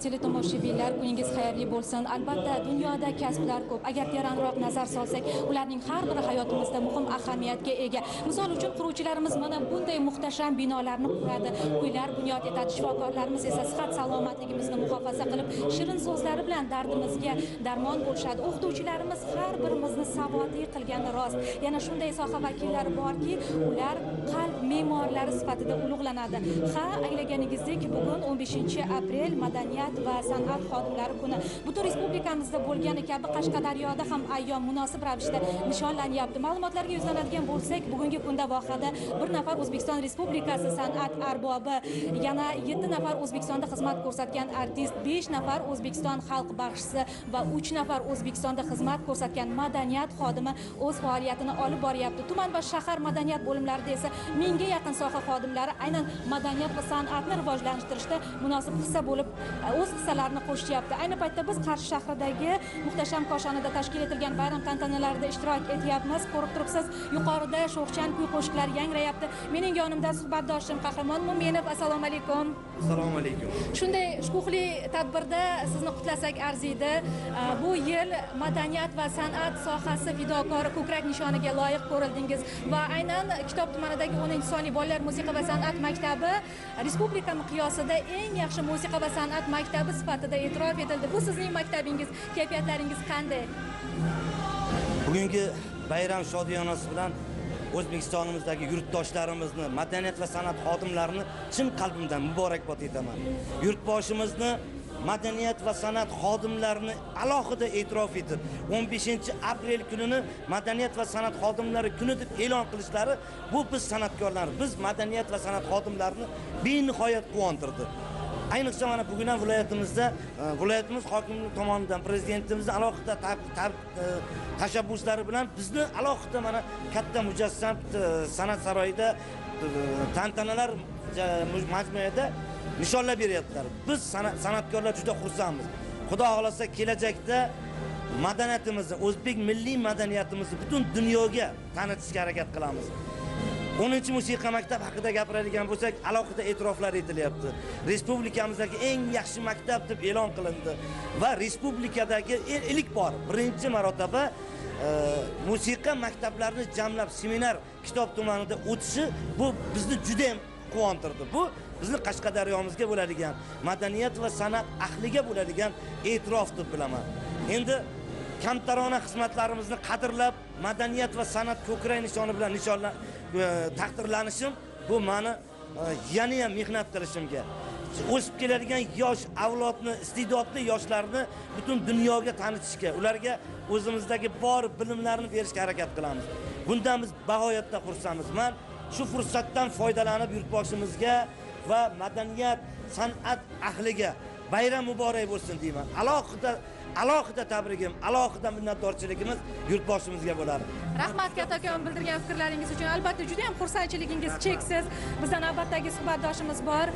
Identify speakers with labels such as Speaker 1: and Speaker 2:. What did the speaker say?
Speaker 1: teletomoshabinlar, kuningiz xayrli bo'lsin. Albatta, dunyoda kasblar ko'p. Agar teranroq nazar solsak, ularning har biri hayotimizda muhim ahamiyatga ega. Misol uchun, quruvchilarimiz mana bunday muhtasham binolarni quradi, uylar bunyod etadi. Shifokorlarimiz esa sihat salomatligimizni muhofaza qilib, shirin so'zlari bilan dardimizga darmon bo'lishadi. O'qituvchilarimiz har birimizni savodli qilgani rost. Yana shunday soha vakillari borki, ular qalb me'morlari sifatida ulug'lanadi. Ha, anglaganingizdek, bugun 15-aprel madaniyat va san'at xodimlari kuni. Butun respublikamizda bo'lgani kabi Qashqadaryoda ham ayyom munosib ravishda nishonlanyapti. Ma'lumotlarga yuzlanadigan bo'lsak, bugungi kunda vohada 1 nafar O'zbekiston Respublikasi san'at arbobi, yana 7 nafar O'zbekistonda xizmat ko'rsatgan artist, 5 nafar O'zbekiston xalq baxshisi va 3 nafar O'zbekistonda xizmat ko'rsatgan madaniyat xodimi o'z faoliyatini olib boryapti. Tuman va shahar madaniyat bo'limlarida esa 1000 ga yaqin soha xodimlari aynan madaniyat va san'atni rivojlantirishda munosib hissa bo'lib, o'z hissalarini qo'shyapti. Ayni paytda biz Qarshi shahridagi muhtasham koshonada tashkil etilgan bayram tantanalarida ishtirok etyapmiz. Ko'rib turibsiz, yuqorida sho'xchan kuy-qo'shiqlar yangrayapti. Mening yonimda suhbatdoshim Qahramon Mo'minov. Assalomu alaykum.
Speaker 2: Assalomu alaykum.
Speaker 1: Shunday shukuhli tadbirda sizni qutlasak arziydi. Bu yil madaniyat va san'at sohasi fidokori ko'krak nishoniga loyiq ko'rildingiz va aynan Kitob tumanidagi 10-sonli bolalar musiqa va san'at maktabi respublika miqyosida eng yaxshi musiqa va san'at maktabi sifatida e'tirof etildi. Bu sizning maktabingiz. Kayfiyatlaringiz qanday?
Speaker 2: Bugungi bayram shodiyonasi bilan O'zbekistonimizdagi yurtdoshlarimizni, madaniyat va san'at xodimlarini chin qalbimdan muborakbod etaman. Yurtboshimizni madaniyat va san'at xodimlarini alohida e'tirof etib, 15-aprel kunini madaniyat va san'at xodimlari kuni deb e'lon qilishlari bu biz san'atkorlar, biz madaniyat va san'at xodimlarini benihoyat quvontirdi. Ayniqsa mana bugun ham viloyatimiz hokimi tomonidan prezidentimizning alohida tashabbuslari bilan bizni alohida mana katta mujassam san'at saroyida tantanalar majmuida nishonlab beryaptilar. Biz san'atkorlar juda xursandmiz. Xudo xolasa kelajakda madaniyatimizni, o'zbek milliy madaniyatimizni butun dunyoga tanitishga harakat qilamiz. 10-musiqa maktab haqida gapiradigan bo'lsak, alohida e'tiroflar etilyapti. Respublikamizdagi eng yaxshi maktab deb e'lon qilindi va respublikadagi ilk bor birinchi marotaba musiqa maktablarini jamlab seminar Kitob tumanida o'tishi bu bizni juda ham quvontirdi. Bu bizni Qashqadaryomizga bo'ladigan madaniyat va san'at ahliga bo'ladigan e'tirof deb bilaman. Endi kamtarona xizmatlarimizni qadrlab, madaniyat va san'at ko'krak nishoni bilan taqdirlanishim bu meni yana ham mehnat qilishimga, o'sib keladigan yosh avlodni, iste'dodli yoshlarni butun dunyoga tanitishga, ularga o'zimizdagi bor bilimlarni berishga harakat qilamiz. Bundan biz bag'oyatda xursandmiz. Men shu fursatdan foydalanib yurtboshimizga va madaniyat, san'at ahliga bayram muborak bo'lsin deyman. Alohida tabrigim, alohida minnatdorchiligimiz yurtboshimizga bo'ladi.
Speaker 1: Rahmat kattakon bildirgan fikrlaringiz uchun. Albatta juda ham xursandchiligingiz cheksiz. Bizdan navbatdagi suhbatdoshimiz bor.